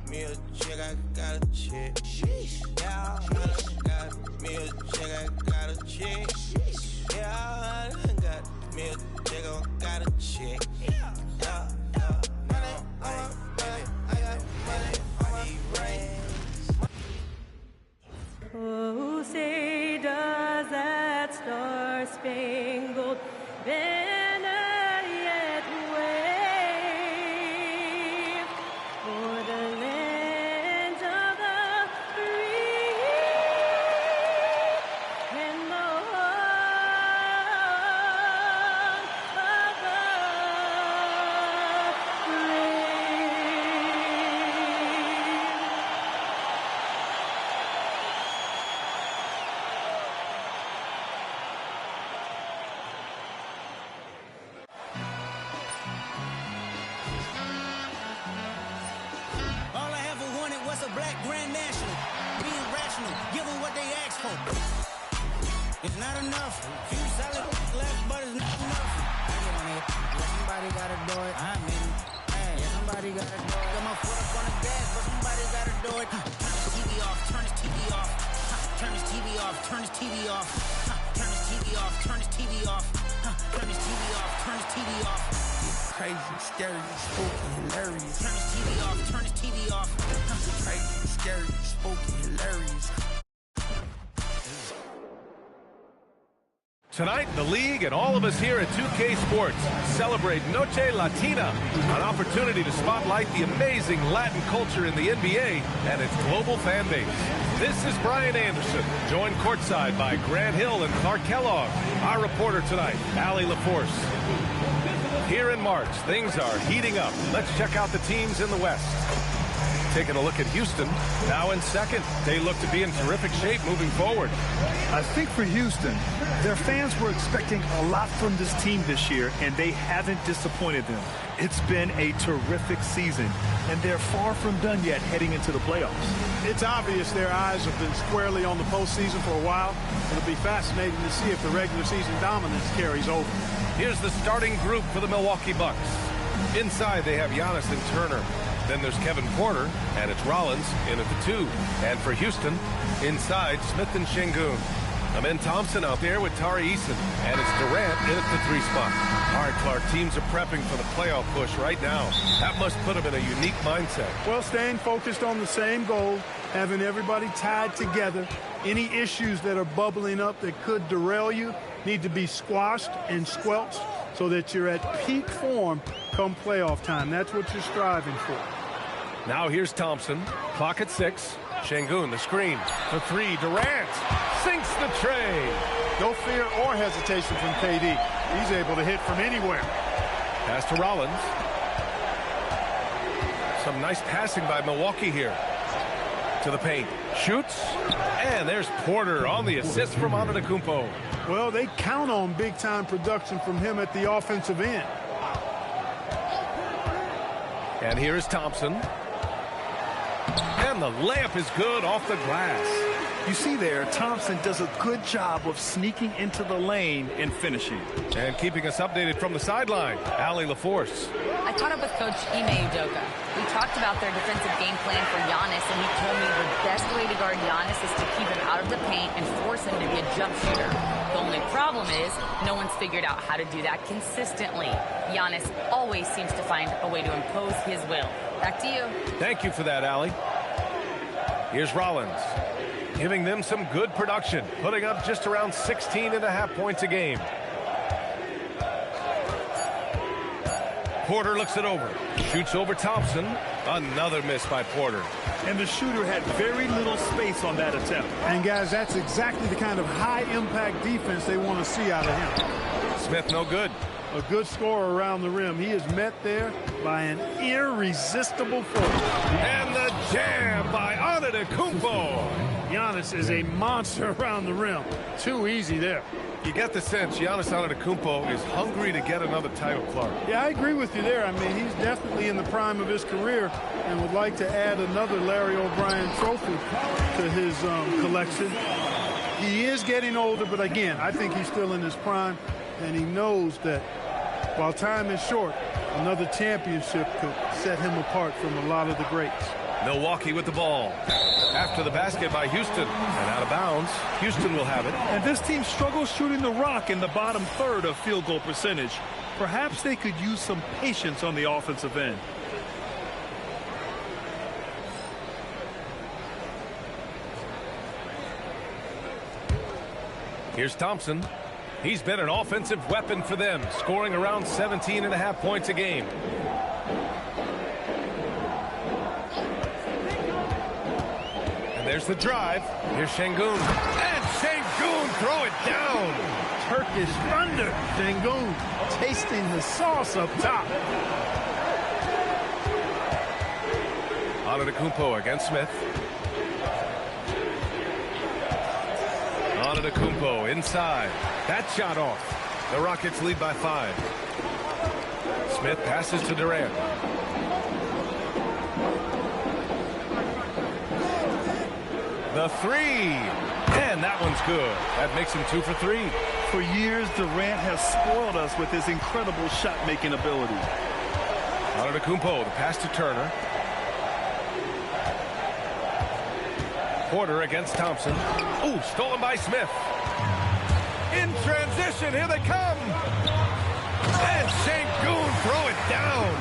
me a chick, I got a chick. Yeah, I done got me a chick, I got a chick. Yeah, I done got me a chick, I got a chick. Yeah, Oh, say does that star-spangled banner yet wave for the land of the free and the home of the a black grand national, being rational, give them what they ask for. It's not enough. Few solid left, but it's not enough. I get on it. Yeah, somebody gotta do it. I'm in. Hey, yeah, somebody gotta do it. Got my foot up on the gas, but somebody gotta do it. Turn his TV off. Turn his TV off. Turn his TV off. Turn his TV off. Turn his TV off. Turn his TV off. Turn his TV off. Turn his TV off. crazy, scary, spooky, hilarious. Turn his TV off. Turn his TV off. Crazy, scary, spooky, hilarious. Tonight, the league and all of us here at 2K Sports celebrate Noche Latina, an opportunity to spotlight the amazing Latin culture in the NBA and its global fan base. This is Brian Anderson, joined courtside by Grant Hill and Clark Kellogg. Our reporter tonight, Allie LaForce. Here in March, things are heating up. Let's check out the teams in the West. Taking a look at Houston, now in second. They look to be in terrific shape moving forward. I think for Houston, their fans were expecting a lot from this team this year, and they haven't disappointed them. It's been a terrific season, and they're far from done yet heading into the playoffs. It's obvious their eyes have been squarely on the postseason for a while. It'll be fascinating to see if the regular season dominance carries over. Here's the starting group for the Milwaukee Bucks. Inside, they have Giannis and Turner. Then there's Kevin Porter, and it's Rollins in at the 2. And for Houston, inside, Smith and Şengün. Amen Thompson out there with Tari Eason, and it's Durant in at the 3 spot. All right, Clark, teams are prepping for the playoff push right now. That must put them in a unique mindset. Well, staying focused on the same goal, having everybody tied together. Any issues that are bubbling up that could derail you need to be squashed and squelched so that you're at peak form come playoff time. That's what you're striving for. Now here's Thompson. Clock at 6. Şengün, the screen. The 3, Durant sinks the tray. No fear or hesitation from KD. He's able to hit from anywhere. Pass to Rollins. Some nice passing by Milwaukee here. To the paint. Shoots. And there's Porter on the assist from Antetokounmpo. Well, they count on big-time production from him at the offensive end. And here is Thompson. And the layup is good off the glass. You see there, Thompson does a good job of sneaking into the lane and finishing. And keeping us updated from the sideline, Allie LaForce. I caught up with Coach Ime Udoka. We talked about their defensive game plan for Giannis, and he told me the best way to guard Giannis is to keep him out of the paint and force him to be a jump shooter. The only problem is no one's figured out how to do that consistently. Giannis always seems to find a way to impose his will. Back to you. Thank you for that, Allie. Here's Rollins, giving them some good production, putting up just around 16.5 points a game. Porter looks it over, shoots over Thompson. Another miss by Porter. And the shooter had very little space on that attempt. And, guys, that's exactly the kind of high-impact defense they want to see out of him. Smith no good. A good scorer around the rim. He is met there by an irresistible force. And the jam by Antetokounmpo. Giannis is a monster around the rim. Too easy there. You get the sense Giannis Antetokounmpo is hungry to get another title, Clark. Yeah, I agree with you there. I mean, he's definitely in the prime of his career and would like to add another Larry O'Brien trophy to his collection. He is getting older, but again, I think he's still in his prime, and he knows that while time is short, another championship could set him apart from a lot of the greats. Milwaukee with the ball. After the basket by Houston. And out of bounds. Houston will have it. And this team struggles shooting the rock in the bottom third of field goal percentage. Perhaps they could use some patience on the offensive end. Here's Thompson. He's been an offensive weapon for them, scoring around 17.5 points a game. And there's the drive. Here's Şengün. And Şengün throw it down. Turkish thunder. Şengün tasting the sauce up top. Antetokounmpo against Smith. Antetokounmpo inside. That shot off. The Rockets lead by 5. Smith passes to Durant. The three. And that one's good. That makes him 2 for 3. For years, Durant has spoiled us with his incredible shot-making ability. Antetokounmpo, the pass to Turner. Porter against Thompson. Ooh, stolen by Smith. In transition, here they come. And Şengün throw it down.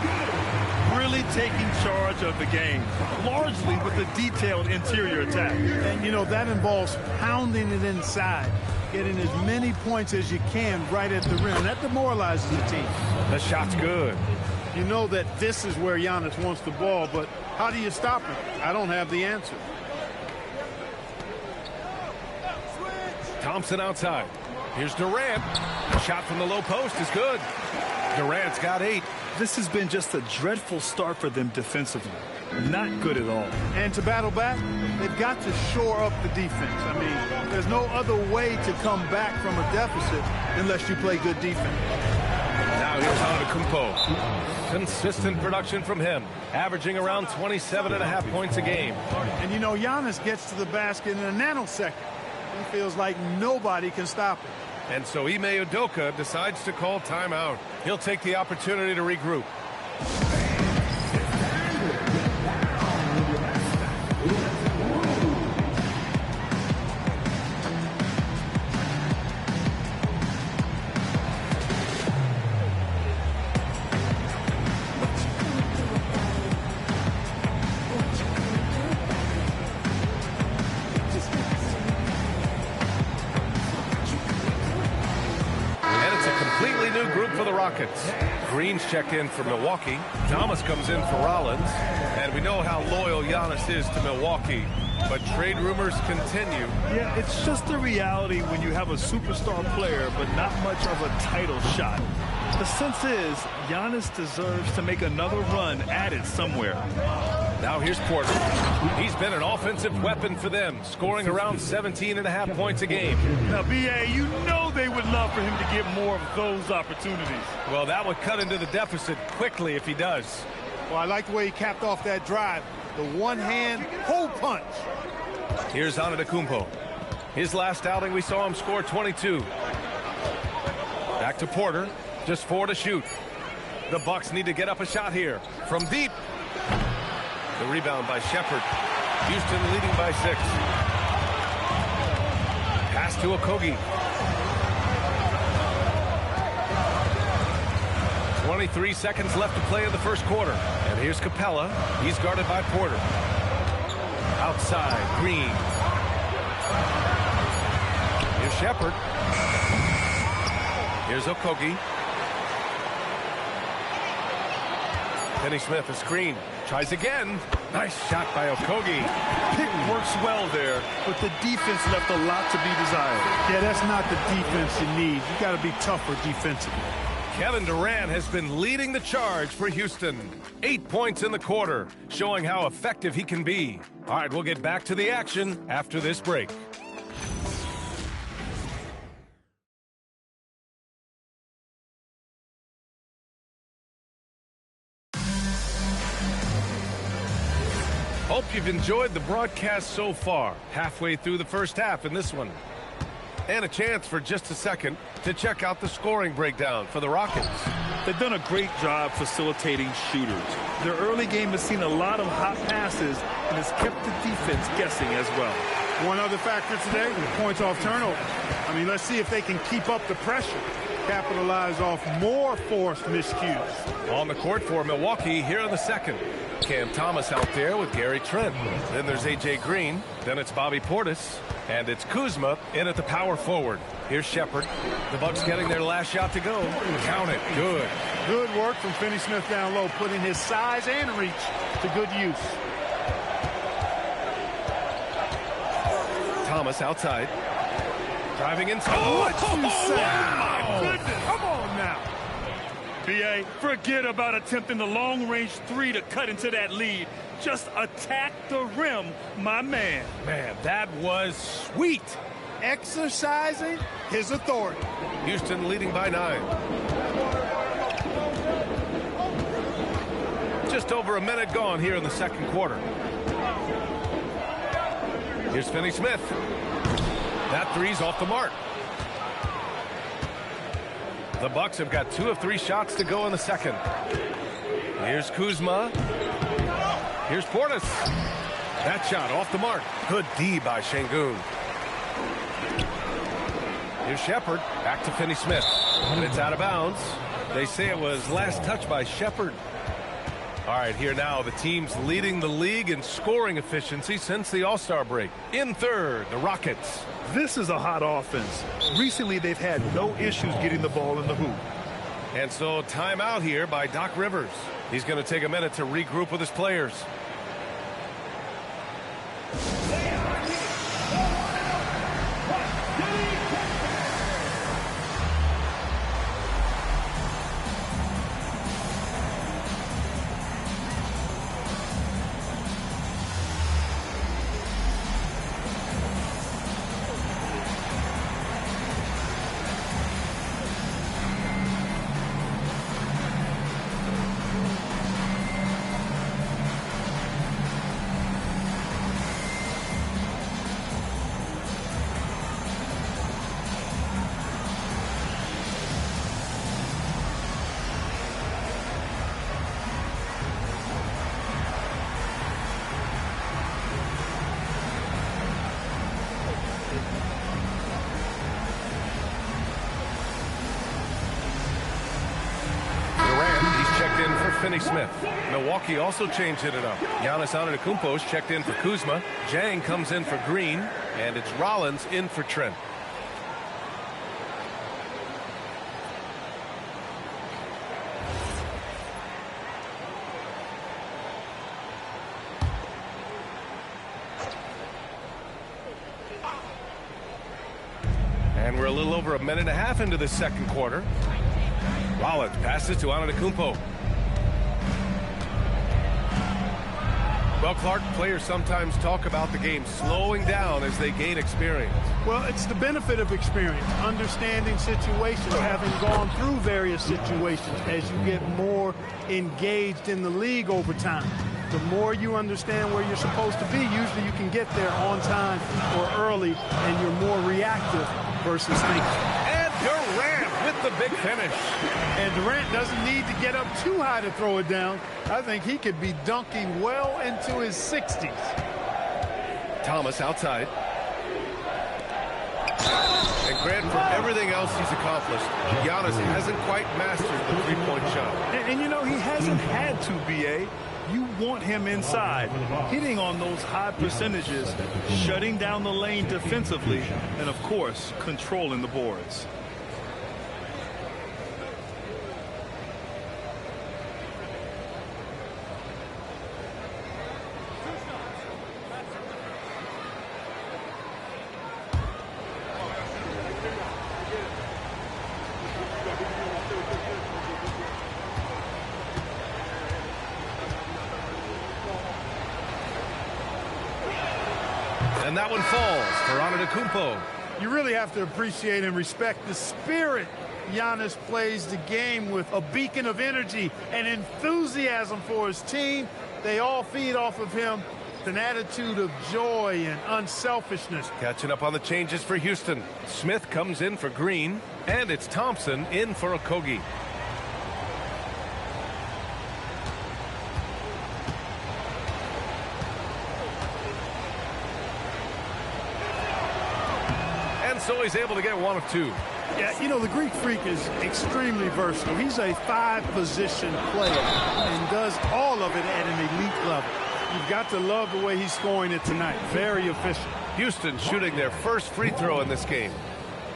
Really taking charge of the game, largely with a detailed interior attack. And, you know, that involves pounding it inside, getting as many points as you can right at the rim. That demoralizes the team. The shot's good. You know that this is where Giannis wants the ball, but how do you stop him? I don't have the answer. Thompson outside. Here's Durant. The shot from the low post is good. Durant's got 8. This has been just a dreadful start for them defensively. Not good at all. And to battle back, they've got to shore up the defense. I mean, there's no other way to come back from a deficit unless you play good defense. Now here's Antetokounmpo. Consistent production from him, averaging around 27.5 points a game. And, you know, Giannis gets to the basket in a nanosecond. He feels like nobody can stop him. And so Ime Udoka decides to call timeout. He'll take the opportunity to regroup. Green's checked in for Milwaukee. Thomas comes in for Rollins. And we know how loyal Giannis is to Milwaukee. But trade rumors continue. Yeah, it's just the reality when you have a superstar player, but not much of a title shot. The sense is Giannis deserves to make another run at it somewhere. Now here's Porter. He's been an offensive weapon for them, scoring around 17.5 points a game. Now, B.A., you know they would love for him to get more of those opportunities. Well, that would cut into the deficit quickly if he does. Well, I like the way he capped off that drive. The one-hand hole punch. Here's Antetokounmpo. His last outing, we saw him score 22. Back to Porter. Just 4 to shoot. The Bucks need to get up a shot here. From deep. The rebound by Shepherd. Houston leading by 6. Pass to Okogie. 23 seconds left to play in the first quarter. And here's Capella. He's guarded by Porter. Outside, Green. Here's Shepherd. Here's Okogie. Kenny Smith, a screen. Tries again. Nice shot by Okogie. Pick works well there, but the defense left a lot to be desired. Yeah, that's not the defense you need. You got to be tougher defensively. Kevin Durant has been leading the charge for Houston. 8 points in the quarter, showing how effective he can be. All right, we'll get back to the action after this break. Hope you've enjoyed the broadcast so far. Halfway through the first half in this one. And a chance for just a second to check out the scoring breakdown for the Rockets. They've done a great job facilitating shooters. Their early game has seen a lot of hot passes and has kept the defense guessing as well. One other factor today, points off turnover. I mean, let's see if they can keep up the pressure, capitalize off more forced miscues. On the court for Milwaukee here in the second. Cam Thomas out there with Gary Trent. Then there's A.J. Green. Then it's Bobby Portis. And it's Kuzma in at the power forward. Here's Shepard. The Bucks getting their last shot to go. Count it. Good. Good work from Finney-Smith down low, putting his size and reach to good use. Thomas outside. Driving inside. What you say? Wow. My goodness. Come on now. B.A., forget about attempting the long-range three to cut into that lead. Just attack the rim, my man. Man, that was sweet. Exercising his authority. Houston leading by 9. Just over a minute gone here in the second quarter. Here's Finney-Smith. That three's off the mark. The Bucks have got 2 of 3 shots to go in the second. Here's Kuzma. Here's Portis. That shot off the mark. Good D by Şengün. Here's Shepard. Back to Finney-Smith. And it's out of bounds. They say it was last touch by Shepard. All right, here now, the team's leading the league in scoring efficiency since the All-Star break. In third, the Rockets. This is a hot offense. Recently, they've had no issues getting the ball in the hoop. And so timeout here by Doc Rivers. He's going to take a minute to regroup with his players. Finney-Smith. Milwaukee also changed it up. Giannis Antetokounmpo's checked in for Kuzma. Jang comes in for Green. And it's Rollins in for Trent. And we're a little over a minute and a half into the second quarter. Rollins passes to Antetokounmpo. Well, Clark, players sometimes talk about the game slowing down as they gain experience. Well, it's the benefit of experience, understanding situations, having gone through various situations as you get more engaged in the league over time. The more you understand where you're supposed to be, usually you can get there on time or early, and you're more reactive versus thinking. And Durant with the big finish. And Durant doesn't need to get up too high to throw it down. I think he could be dunking well into his 60s. Thomas outside. And Grant, for everything else he's accomplished, Giannis hasn't quite mastered the three-point shot. And you know, he hasn't had to, B.A. You want him inside, hitting on those high percentages, shutting down the lane defensively, and, of course, controlling the boards. And that one falls for Antetokounmpo. You really have to appreciate and respect the spirit Giannis plays the game with, a beacon of energy and enthusiasm for his team. They all feed off of him, an attitude of joy and unselfishness. Catching up on the changes for Houston. Smith comes in for Green, and it's Thompson in for Okogie. so he's able to get one of two. Yeah, you know, the Greek Freak is extremely versatile. He's a 5-position player and does all of it at an elite level. You've got to love the way he's scoring it tonight. Very efficient. Houston shooting their first free throw in this game.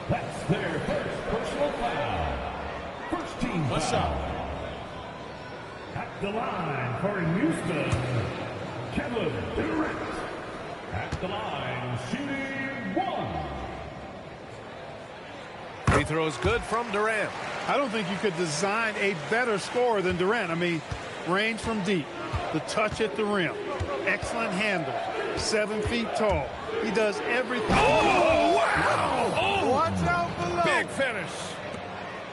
That's their first personal foul. First team What's foul. up? At the line for Houston, Kevin Durant. At the line, shooting 1. Free throw is good from Durant. I don't think you could design a better scorer than Durant. I mean, range from deep, the touch at the rim, excellent handle, 7 feet tall. He does everything. Oh, wow! Oh, watch out below. Big finish.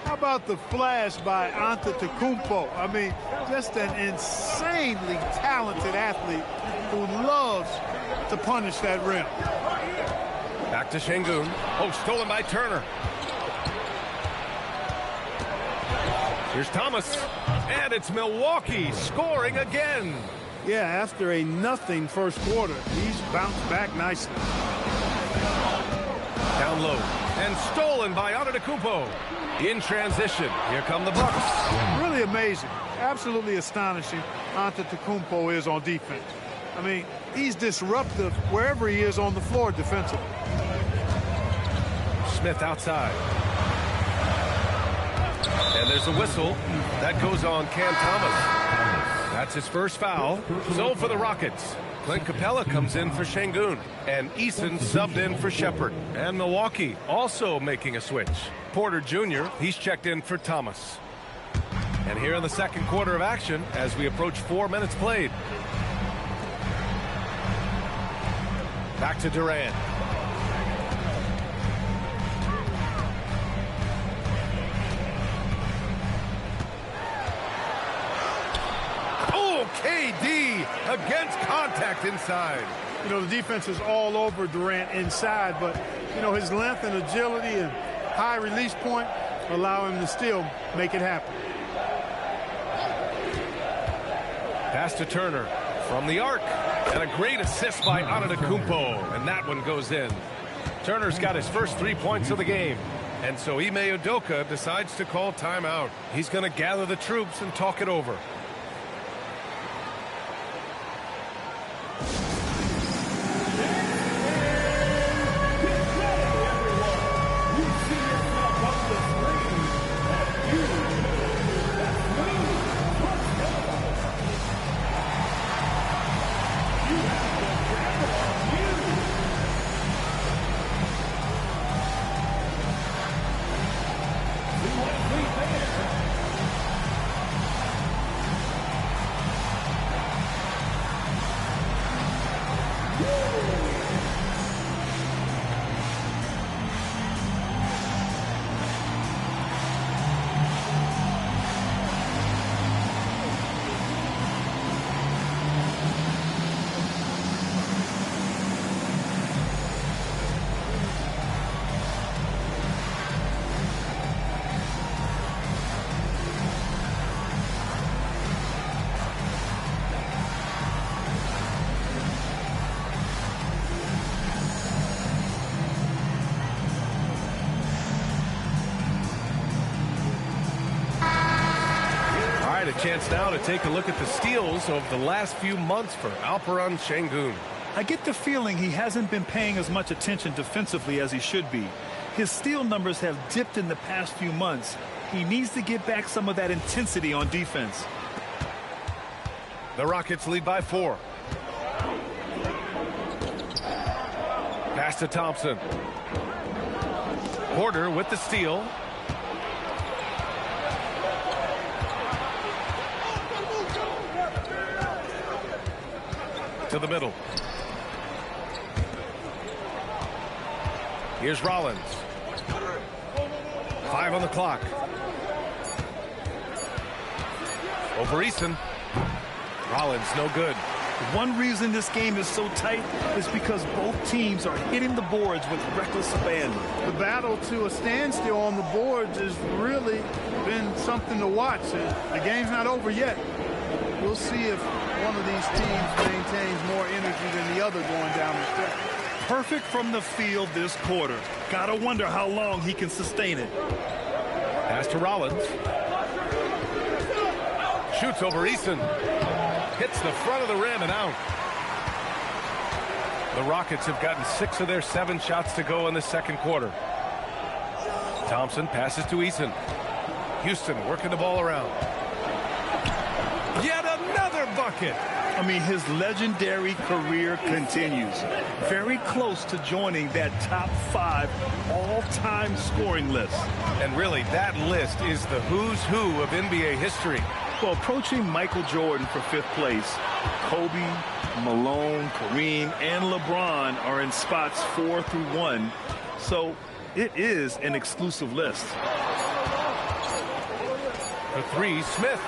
How about the flash by Antetokounmpo? I mean, just an insanely talented athlete who loves to punish that rim. Back to Şengün. Oh, stolen by Turner. Here's Thomas. And it's Milwaukee scoring again. Yeah, after a nothing first quarter, he's bounced back nicely. Down low. And stolen by Antetokounmpo. In transition. Here come the Bucks. Really amazing. Absolutely astonishing Antetokounmpo is on defense. I mean, he's disruptive wherever he is on the floor defensively. Smith outside. And there's a whistle. That goes on Cam Thomas. That's his first foul. So for the Rockets, Clint Capella comes in for Şengün. And Eason subbed in for Shepherd. And Milwaukee also making a switch. Porter Jr., he's checked in for Thomas. And here in the second quarter of action, as we approach 4 minutes played. Back to Durant. Oh, KD against contact inside. You know, the defense is all over Durant inside, but, you know, his length and agility and high release point allow him to still make it happen. Pass to Turner from the arc. And a great assist by Antetokounmpo. And that one goes in. Turner's got his first 3 points of the game. And so Ime Udoka decides to call timeout. He's going to gather the troops and talk it over. Chance now to take a look at the steals over the last few months for Alperen Şengün. I get the feeling he hasn't been paying as much attention defensively as he should be. His steal numbers have dipped in the past few months. He needs to get back some of that intensity on defense. The Rockets lead by 4. Pass to Thompson. Porter with the steal. To the middle. Here's Rollins. 5 on the clock. Over Eason. Rollins no good. One reason this game is so tight is because both teams are hitting the boards with reckless abandon. The battle to a standstill on the boards has really been something to watch. The game's not over yet. We'll see if one of these teams maintains more energy than the other going down the stretch. perfect from the field this quarter. Gotta wonder how long he can sustain it. Pass to Rollins. Shoots over Eason. Hits the front of the rim and out. The Rockets have gotten 6 of their 7 shots to go in the second quarter. Thompson passes to Eason. Houston working the ball around. Yet another bucket. I mean, his legendary career continues. Very close to joining that top 5 all-time scoring list. And really, that list is the who's who of NBA history. Well, approaching Michael Jordan for 5th place, Kobe, Malone, Kareem, and LeBron are in spots 4 through 1. So it is an exclusive list. The 3, Smith.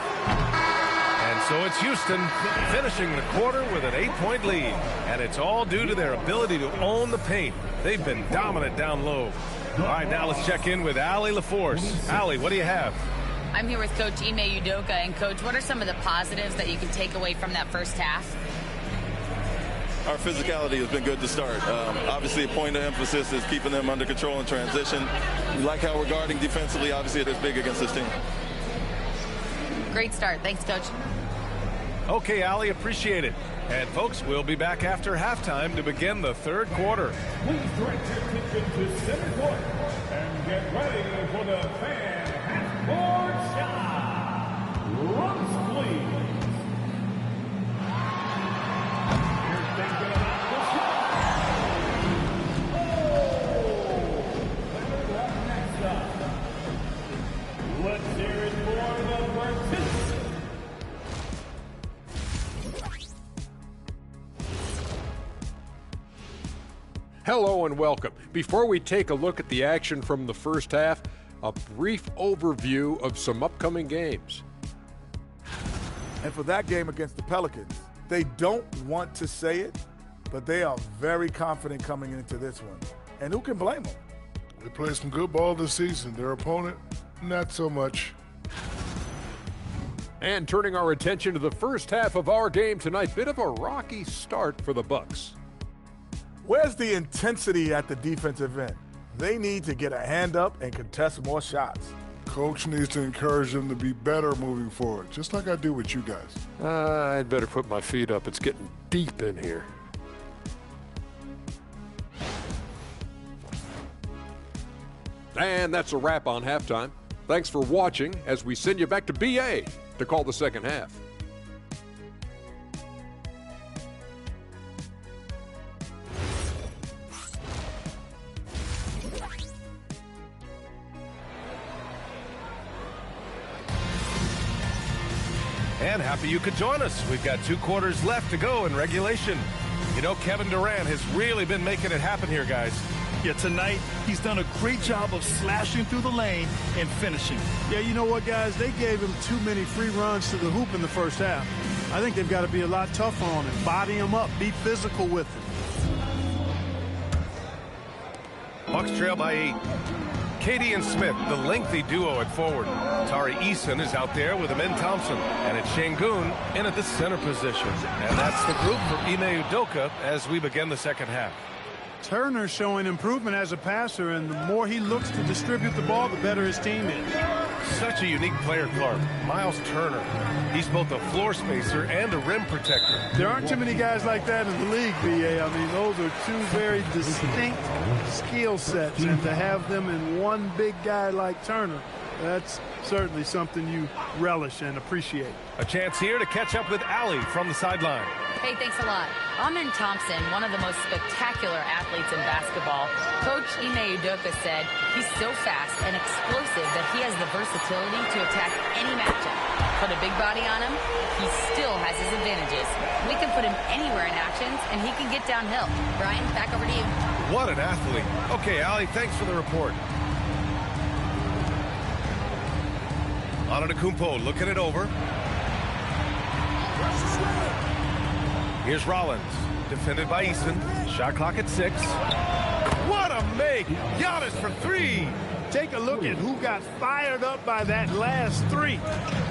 And so it's Houston finishing the quarter with an 8-point lead. And it's all due to their ability to own the paint. They've been dominant down low. All right, now let's check in with Allie LaForce. Allie, what do you have? I'm here with Coach Ime Udoka. And, Coach, what are some of the positives that you can take away from that first half? Our physicality has been good to start. Obviously, a point of emphasis is keeping them under control in transition. We like how we're guarding defensively. Obviously, it is big against this team. Great start. Thanks, Coach. Okay, Allie, appreciate it. And, folks, we'll be back after halftime to begin the third quarter. Please direct your attention to center court and get ready for the fan half-court shot. Runs, please. Here's thinking about the shot. Oh! Next up. Let's hear it for the participants. Hello and welcome. Before we take a look at the action from the first half, a brief overview of some upcoming games. And for that game against the Pelicans, they don't want to say it, but they are very confident coming into this one. And who can blame them? They played some good ball this season. Their opponent, not so much. And turning our attention to the first half of our game tonight, bit of a rocky start for the Bucks. Where's the intensity at the defensive end? They need to get a hand up and contest more shots. Coach needs to encourage them to be better moving forward, just like I do with you guys. I'd better put my feet up. It's getting deep in here. And that's a wrap on halftime. Thanks for watching as we send you back to BA to call the second half. And happy you could join us. We've got 2 quarters left to go in regulation. You know, Kevin Durant has really been making it happen here, guys. Yeah, tonight he's done a great job of slashing through the lane and finishing. Yeah, you know what, guys? They gave him too many free runs to the hoop in the first half. I think they've got to be a lot tougher on him. Body him up. Be physical with him. Bucks trail by 8. Katie and Smith, the lengthy duo at forward. Tari Eason is out there with Amin Thompson. And it's Şengün in at the center position. And that's the group for Ime Udoka as we begin the second half. Turner's showing improvement as a passer, and the more he looks to distribute the ball, the better his team is. Such a unique player, Clark. Miles Turner. He's both a floor spacer and a rim protector. There aren't too many guys like that in the league, BA. I mean, those are 2 very distinct skill sets, and to have them in one big guy like Turner, that's certainly something you relish and appreciate. A chance here to catch up with Allie from the sideline. Hey, thanks a lot. Amin Thompson, one of the most spectacular athletes in basketball. Coach Ime Udoka said he's so fast and explosive that he has the versatility to attack any matchup. Put a big body on him, he still has his advantages. We can put him anywhere in actions, and he can get downhill. Brian, back over to you. What an athlete. Okay, Allie, thanks for the report. Antetokounmpo looking it over. Here's Rollins, defended by Eason. Shot clock at 6. What a make! Giannis for 3. Take a look at who got fired up by that last 3.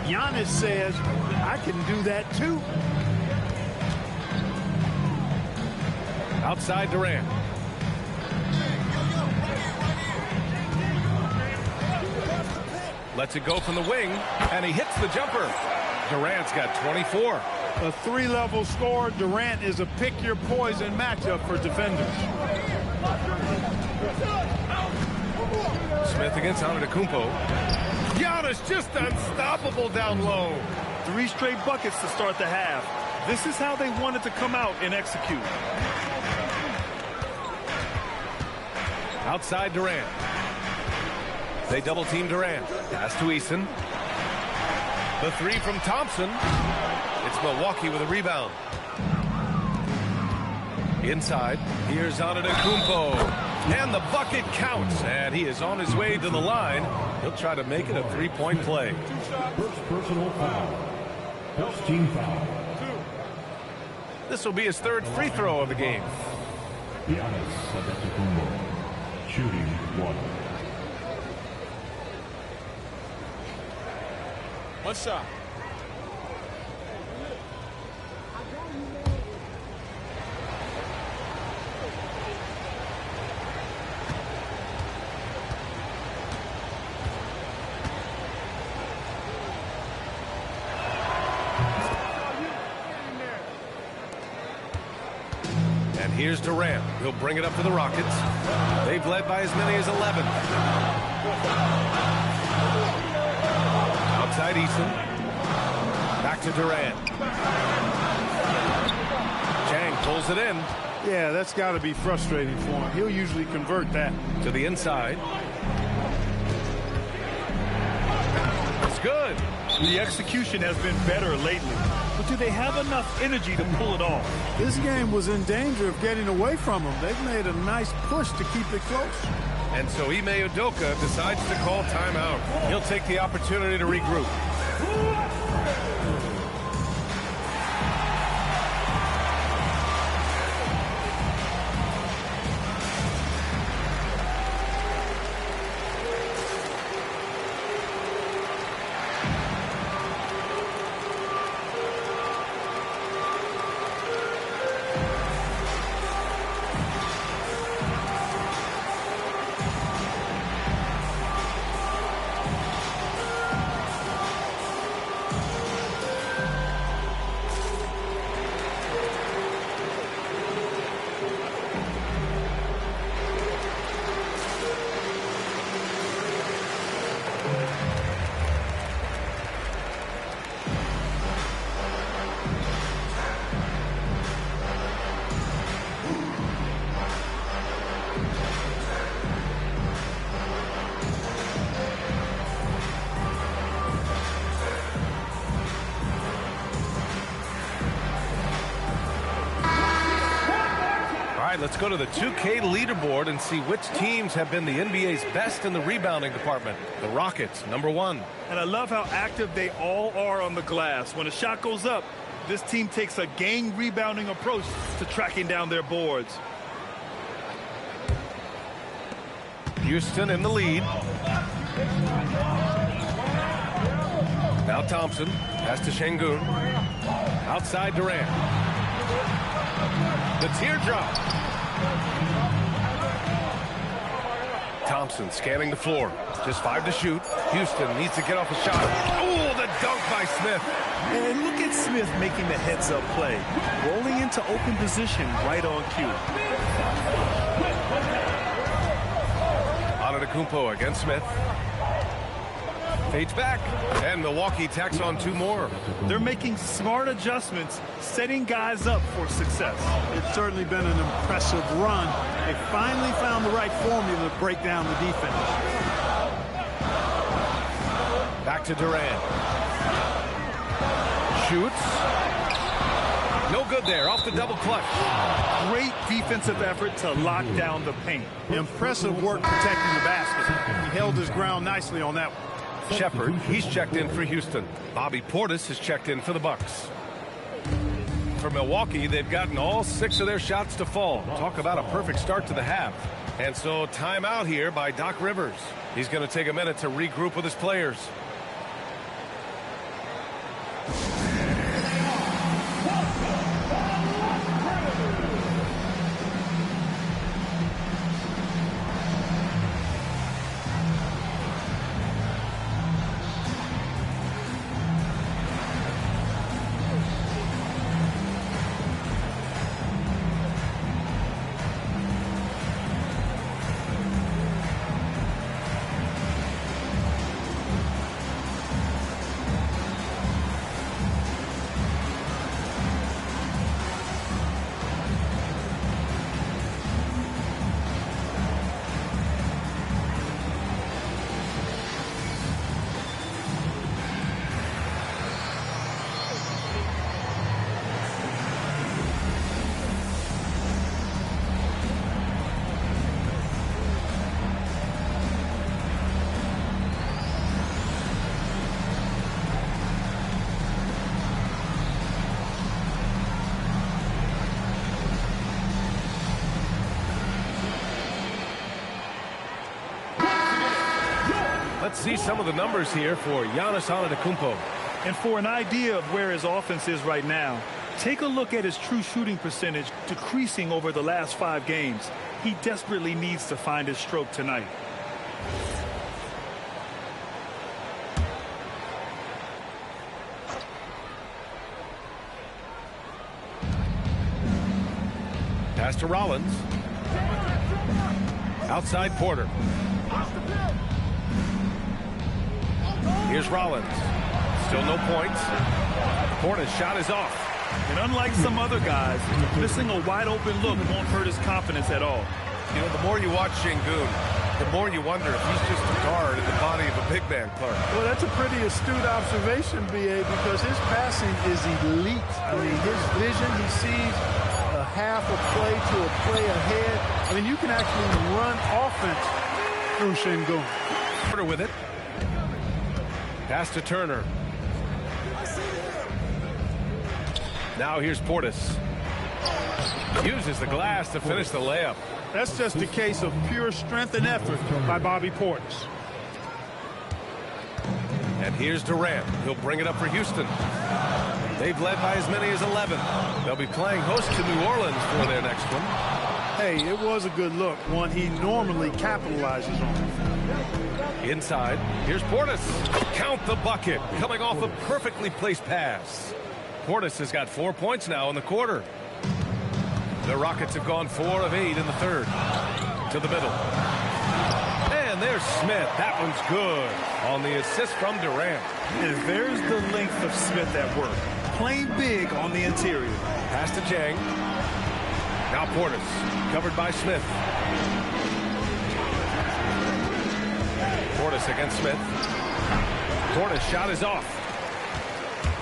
Giannis says, I can do that too. Outside Durant. Lets it go from the wing, and he hits the jumper. Durant's got 24. A three-level score. Durant is a pick-your-poison matchup for defenders. Smith against Antetokounmpo. Giannis just unstoppable down low. 3 straight buckets to start the half. This is how they wanted to come out and execute. Outside Durant. They double-team Durant. Pass to Eason. The 3 from Thompson. It's Milwaukee with a rebound. Inside, here's Antetokounmpo. And the bucket counts. And he is on his way to the line. He'll try to make it a 3-point play. First personal foul. First team foul. This will be his 3rd free throw of the game. Giannis Antetokounmpo, shooting 1. One shot. And here's Durant. He'll bring it up to the Rockets. They've led by as many as 11. Outside Eason. Back to Durant. Chang pulls it in. Yeah, that's got to be frustrating for him. He'll usually convert that. To the inside. It's good. The execution has been better lately. But do they have enough energy to pull it off? This game was in danger of getting away from them. They've made a nice push to keep it close. And so Ime Udoka decides to call timeout. He'll take the opportunity to regroup. Let's go to the 2K leaderboard and see which teams have been the NBA's best in the rebounding department. The Rockets, #1. And I love how active they all are on the glass. When a shot goes up, this team takes a gang rebounding approach to tracking down their boards. Houston in the lead. Now Thompson. Pass to Şengün. Outside Durant. The teardrop. Thompson scanning the floor. Just 5 to shoot. Houston needs to get off a shot. Oh, the dunk by Smith. And look at Smith making the heads-up play. Rolling into open position right on cue. Antetokounmpo against Smith. Fades back. And Milwaukee tacks on 2 more. They're making smart adjustments, setting guys up for success. It's certainly been an impressive run. They finally found the right formula to break down the defense. Back to Durant. Shoots. No good there. Off the double clutch. Great defensive effort to lock down the paint. Impressive work protecting the basket. He held his ground nicely on that one. Shepard, he's checked in for Houston. Bobby Portis has checked in for the Bucks. For Milwaukee, they've gotten all 6 of their shots to fall. Talk about a perfect start to the half. And so timeout here by Doc Rivers. He's going to take a minute to regroup with his players. Let's see some of the numbers here for Giannis Antetokounmpo. And for an idea of where his offense is right now, take a look at his true shooting percentage decreasing over the last 5 games. He desperately needs to find his stroke tonight. Pass to Rollins. Outside Porter. Here's Rollins. Still no points. Porter's shot is off. And unlike some other guys, missing a wide-open look won't hurt his confidence at all. You know, the more you watch Sengun, the more you wonder if he's just a guard in the body of a big man, Clark. Well, that's a pretty astute observation, B.A., because his passing is elite. I mean, his vision, he sees a half a play to a play ahead. I mean, you can actually run offense through Sengun. Porter with it. Pass to Turner. Now here's Portis. Uses the glass to finish the layup. That's just a case of pure strength and effort by Bobby Portis. And here's Durant. He'll bring it up for Houston. They've led by as many as 11. They'll be playing host to New Orleans for their next one. Hey, it was a good look, one he normally capitalizes on. Inside, here's Portis. Count the bucket, coming off a perfectly placed pass. Portis has got 4 points now in the quarter. The Rockets have gone 4 of 8 in the third. To the middle. And there's Smith. That one's good on the assist from Durant. And there's the length of Smith at work. Playing big on the interior. Pass to Jang. Now Portis, covered by Smith. Portis against Smith. Portis' shot is off.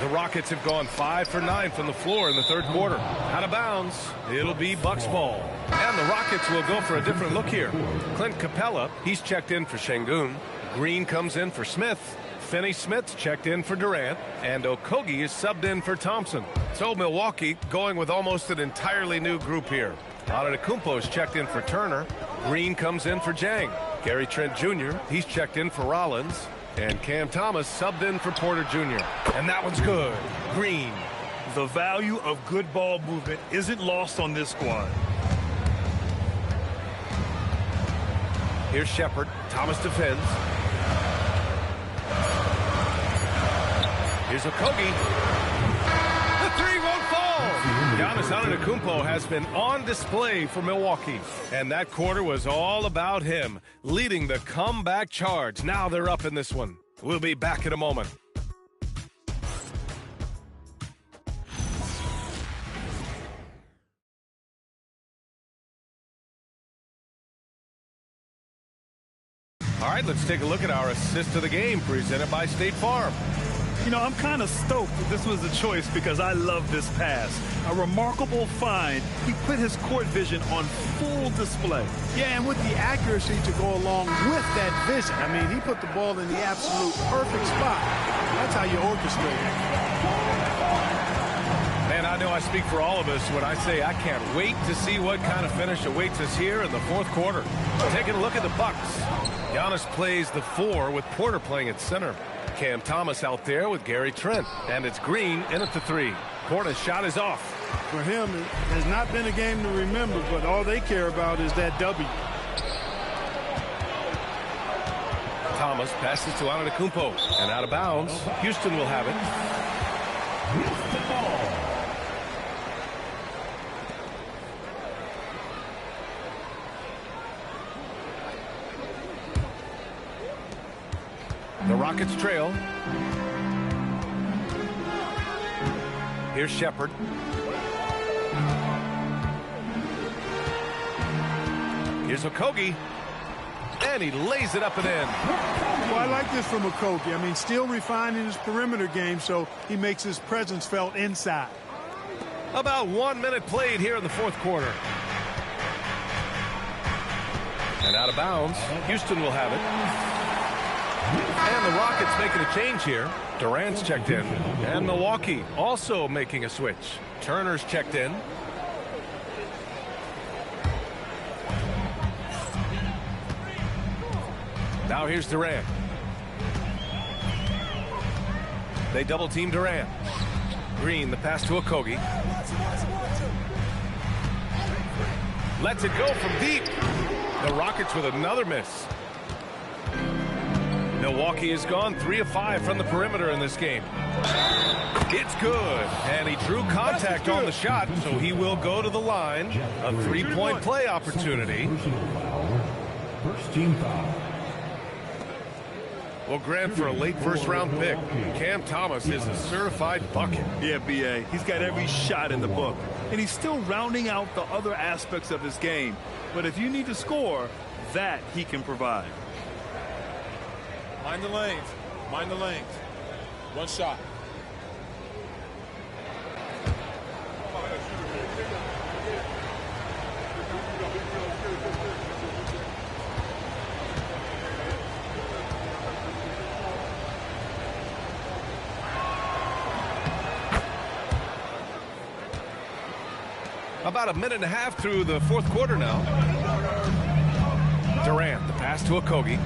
The Rockets have gone 5 for 9 from the floor in the third quarter. Out of bounds. It'll be Bucks ball. And the Rockets will go for a different look here. Clint Capella, he's checked in for Sengun. Green comes in for Smith. Finney-Smith's checked in for Durant. And Okogie is subbed in for Thompson. So Milwaukee going with almost an entirely new group here. Antetokounmpo's checked in for Turner. Green comes in for Jang. Gary Trent Jr., he's checked in for Rollins. And Cam Thomas subbed in for Porter Jr. And that one's good. Green. The value of good ball movement isn't lost on this squad. Here's Shepard. Thomas defends. Here's Okogie. The three won't fall. Giannis Antetokounmpo has been on display for Milwaukee. And that quarter was all about him, leading the comeback charge. Now they're up in this one. We'll be back in a moment. All right, let's take a look at our assist of the game presented by State Farm. You know, I'm kind of stoked that this was the choice because I love this pass. A remarkable find. He put his court vision on full display. Yeah, and with the accuracy to go along with that vision. I mean, he put the ball in the absolute perfect spot. That's how you orchestrate it. Man, I know I speak for all of us when I say I can't wait to see what kind of finish awaits us here in the fourth quarter. Taking a look at the Bucks. Giannis plays the 4 with Porter playing at center. Cam Thomas out there with Gary Trent. And it's Green in at the 3. Porter's shot is off. For him, it has not been a game to remember, but all they care about is that W. Thomas passes to Antetokounmpo. And out of bounds. Houston will have it. The Rockets trail. Here's Shepard. Here's Okogie. And he lays it up and in. Well, I like this from Okogie. I mean, still refining his perimeter game, so he makes his presence felt inside. About 1 minute played here in the fourth quarter. And out of bounds. Houston will have it. And the Rockets making a change here. Durant's checked in. And Milwaukee also making a switch. Turner's checked in. Now here's Durant. They double team Durant. Green, the pass to Okogie. Lets it go from deep. The Rockets with another miss. Milwaukee has gone 3 of 5 from the perimeter in this game. It's good. And he drew contact on the shot, so he will go to the line. A 3-point play opportunity. First team foul. Well, Grant, for a late first-round pick, Cam Thomas is a certified bucket. Yeah, B.A. He's got every shot in the book. And he's still rounding out the other aspects of his game. But if you need to score, that he can provide. Mind the lanes. Mind the lanes. One shot. About a minute and a half through the fourth quarter now. Durant, the pass to Okogie.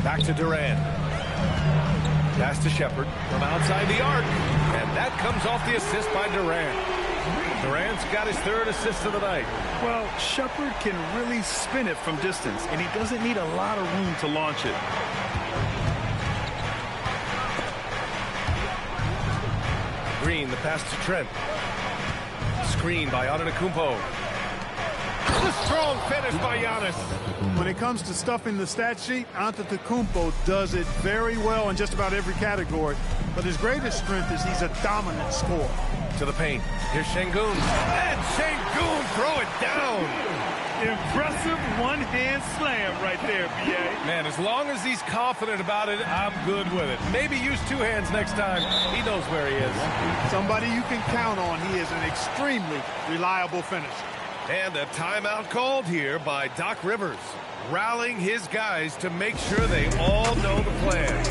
Back to Durant. Pass to Shepherd from outside the arc. And that comes off the assist by Durant. Durant's got his 3rd assist of the night. Well, Shepherd can really spin it from distance, and he doesn't need a lot of room to launch it. Green, the pass to Trent. Screen by Antetokounmpo. A strong finish by Giannis. When it comes to stuffing the stat sheet, Antetokounmpo does it very well in just about every category. But his greatest strength is he's a dominant scorer. To the paint. Here's Şengün. And Şengün throw it down. Impressive one-hand slam right there, B.A. Man, as long as he's confident about it, I'm good with it. Maybe use 2 hands next time. He knows where he is. Somebody you can count on. He is an extremely reliable finisher. And a timeout called here by Doc Rivers, rallying his guys to make sure they all know the plan.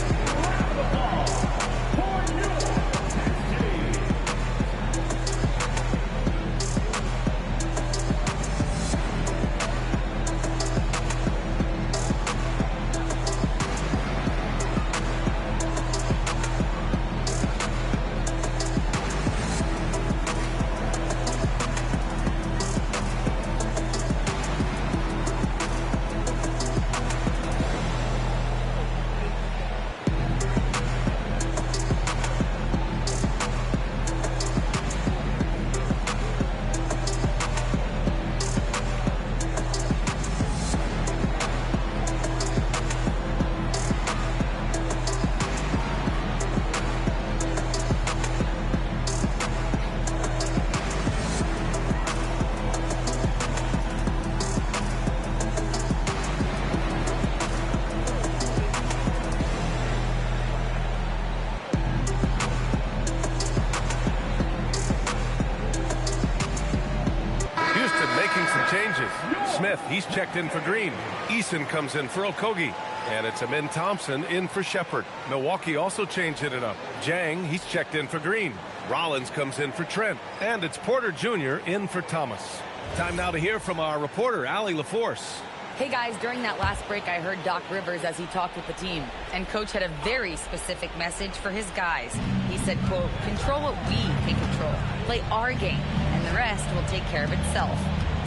Smith, he's checked in for Green. Eason comes in for Okogie. And it's Amin Thompson in for Shepherd. Milwaukee also changed it up. Jang, he's checked in for Green. Rollins comes in for Trent. And it's Porter Jr. in for Thomas. Time now to hear from our reporter, Allie LaForce. Hey guys, during that last break, I heard Doc Rivers as he talked with the team. And Coach had a very specific message for his guys. He said, quote, control what we can control. Play our game, and the rest will take care of itself.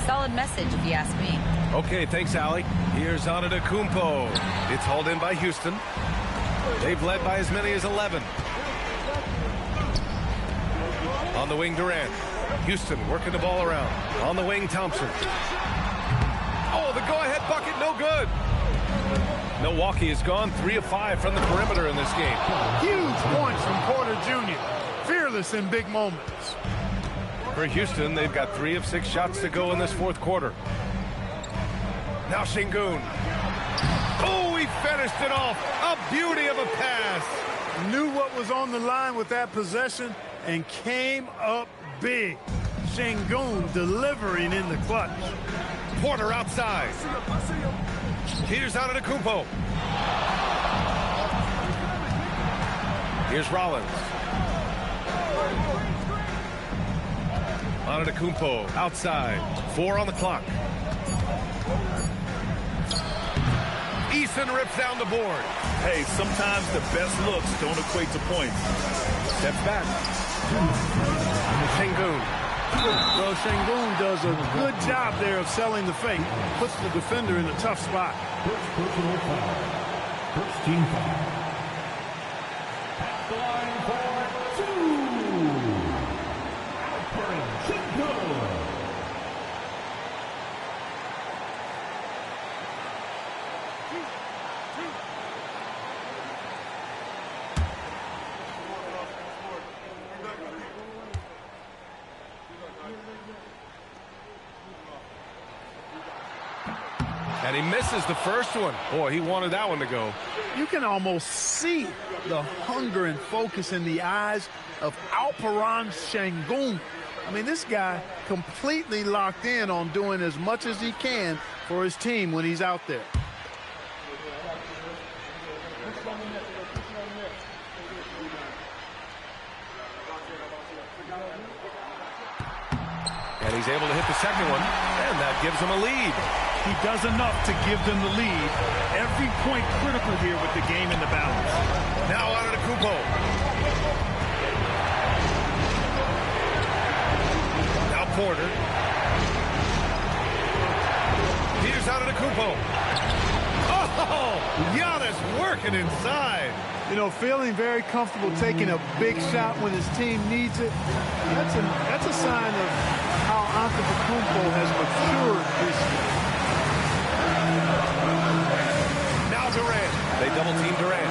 Solid message, if you ask me. Okay, thanks, Allie. Here's Antetokounmpo. It's hauled in by Houston. They've led by as many as 11. On the wing, Durant. Houston working the ball around. On the wing, Thompson. Oh, the go-ahead bucket, no good. Milwaukee has gone 3 of 5 from the perimeter in this game. Huge points from Porter Jr. Fearless in big moments. For Houston, they've got 3 of 6 shots to go in this fourth quarter. Now Şengün. Oh, he finished it off. A beauty of a pass. Knew what was on the line with that possession and came up big. Şengün delivering in the clutch. Porter outside. Here's Antetokounmpo. Here's Rollins. Antetokounmpo outside. 4 on the clock. Eason rips down the board. Hey, sometimes the best looks don't equate to points. Steps back. Sengun. Well, Sengun does a good job there of selling the fake. Puts the defender in a tough spot. Personal foul. First team foul. At the line for 2. Alperen Sengun. And he misses the first one. Boy, he wanted that one to go. You can almost see the hunger and focus in the eyes of Alperen Sengun. I mean, this guy completely locked in on doing as much as he can for his team when he's out there. And he's able to hit the second one, and that gives him a lead. He does enough to give them the lead. Every point critical here with the game in the balance. Now out of the Kupo. Now Porter. Peters out of the Kupo. Oh, Giannis working inside. You know, feeling very comfortable taking a big shot when his team needs it. That's a sign of how Antetokounmpo has matured this year. Now Durant. They double team Durant.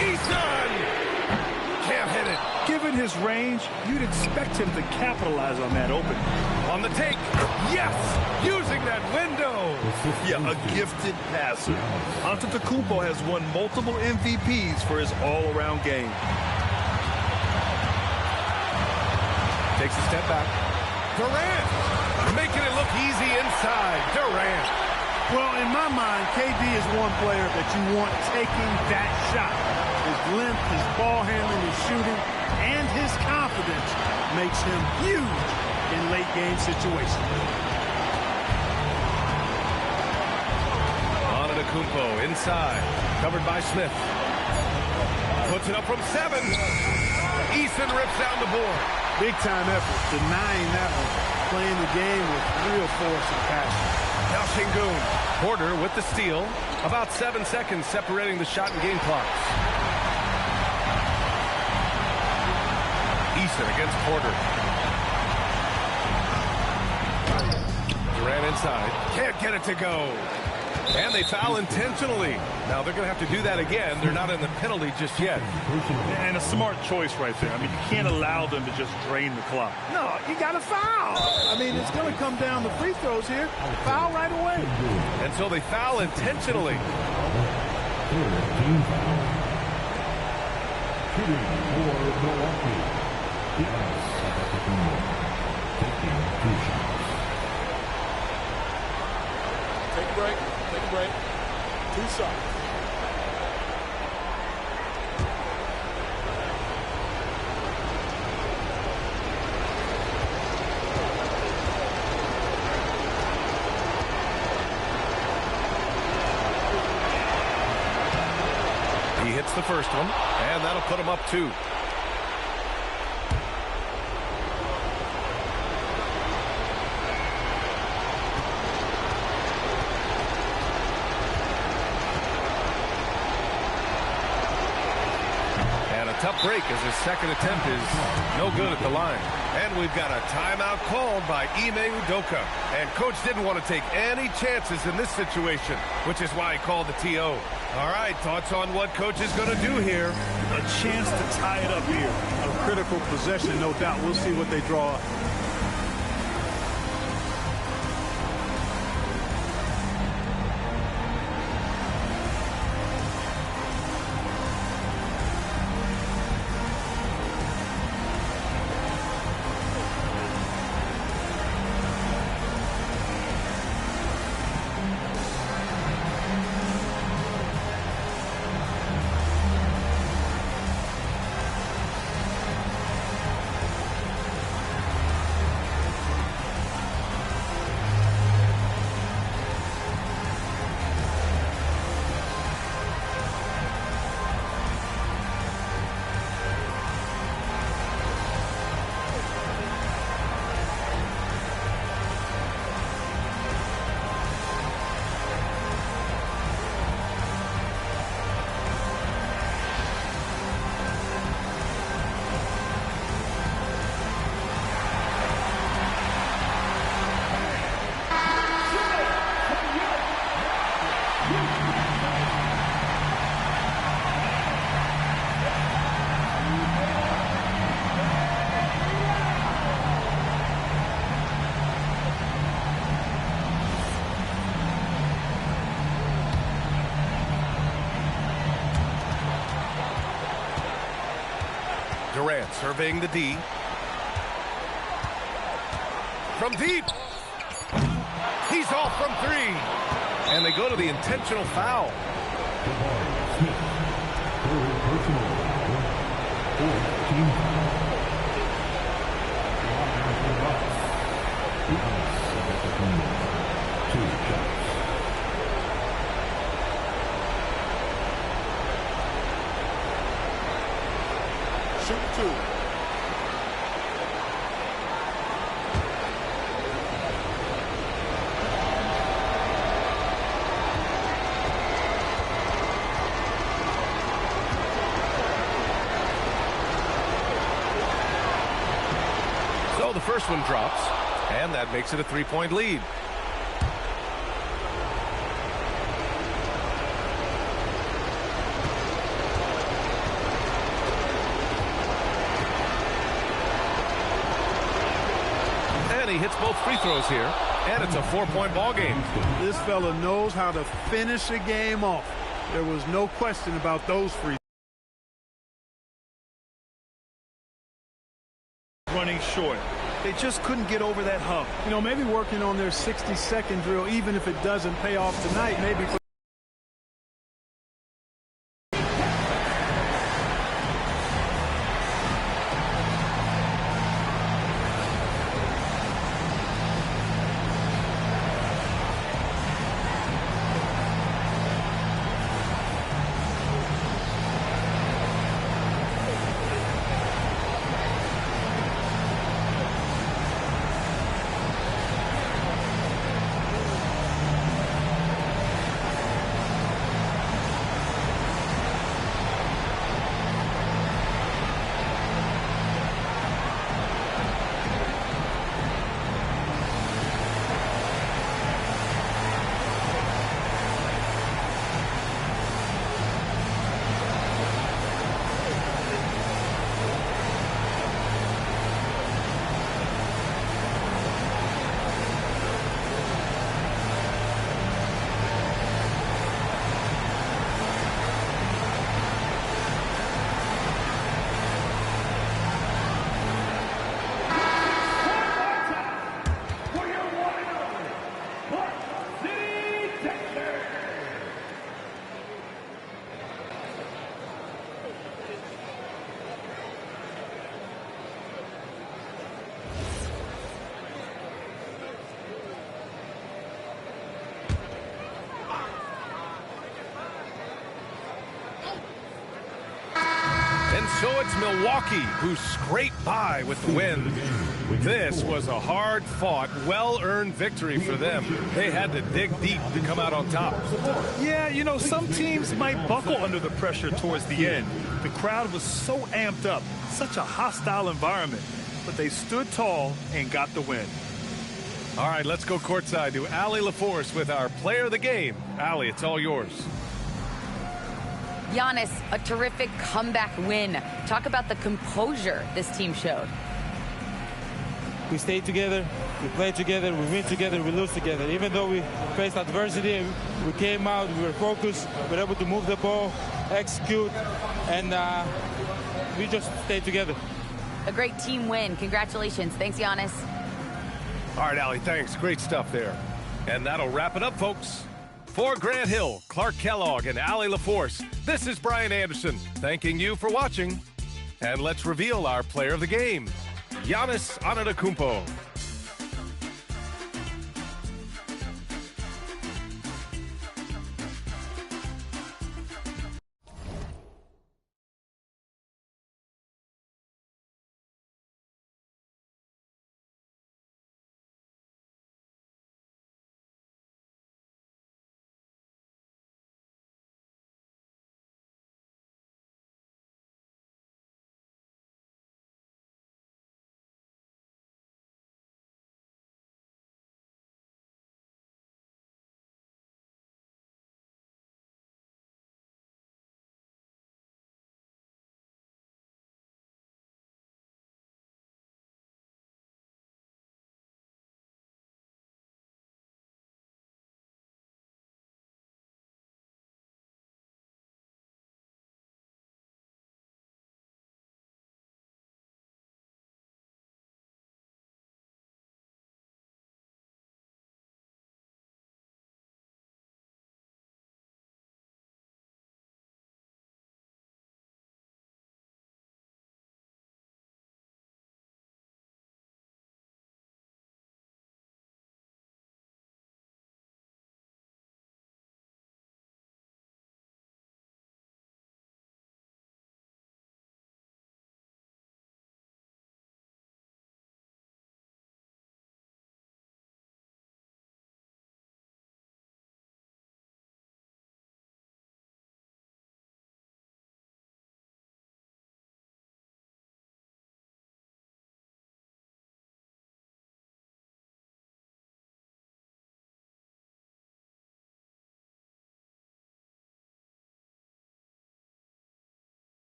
Eason! Can't hit it. Given his range, you'd expect him to capitalize on that open. On the take. Yes! Using that window. Yeah, a gifted passer. Antetokounmpo has won multiple MVPs for his all-around game. Takes a step back. Durant! Making it look easy inside. Durant. Well, in my mind, KD is one player that you want taking that shot. His length, his ball handling, his shooting, and his confidence makes him huge in late-game situations. Antetokounmpo inside. Covered by Smith. Puts it up from 7. Eason rips down the board. Big-time effort, denying that one. Playing the game with real force and passion. Now Sengun. Porter with the steal. About 7 seconds separating the shot and game clocks. Eason against Porter. Durant inside. Can't get it to go. And they foul intentionally. Now they're going to have to do that again. They're not in the penalty just yet. And a smart choice right there. I mean, you can't allow them to just drain the clock. No, you got to foul. I mean, it's going to come down to free throws here. Foul right away. And so they foul intentionally. Team foul. Shooting for Milwaukee. Giannis Antetokounmpo taking 2 shots. Take a break. Take a break. 2 shots. He hits the first one, and that'll put him up 2. Tough break as his second attempt is no good at the line. And we've got a timeout called by Ime Udoka. And Coach didn't want to take any chances in this situation, which is why he called the TO. All right, thoughts on what Coach is going to do here? A chance to tie it up here. A critical possession, no doubt. We'll see what they draw. surveying the D. From deep. He's off from 3. And they go to the intentional foul. Shoot 2. So the first one drops, and that makes it a 3-point lead. And he hits both free throws here, and it's a 4-point ball game. This fella knows how to finish a game off. There was no question about those free. Running short. They just couldn't get over that hump. You know, maybe working on their 60-second drill, even if it doesn't pay off tonight, maybe for And so it's Milwaukee who scraped by with the win. This was a hard-fought, well-earned victory for them. They had to dig deep to come out on top. Yeah, you know, some teams might buckle under the pressure towards the end. The crowd was so amped up, such a hostile environment. But they stood tall and got the win. All right, let's go courtside to Allie LaForce with our player of the game. Allie, it's all yours. Giannis, a terrific comeback win. Talk about the composure this team showed. We stayed together, we played together, we win together, we lose together. Even though we faced adversity, we came out, we were focused, we were able to move the ball, execute, and we just stayed together. A great team win. Congratulations. Thanks, Giannis. All right, Allie, thanks. Great stuff there. And that'll wrap it up, folks. For Grant Hill, Clark Kellogg, and Allie LaForce, this is Brian Anderson thanking you for watching. And let's reveal our player of the game, Giannis Antetokounmpo.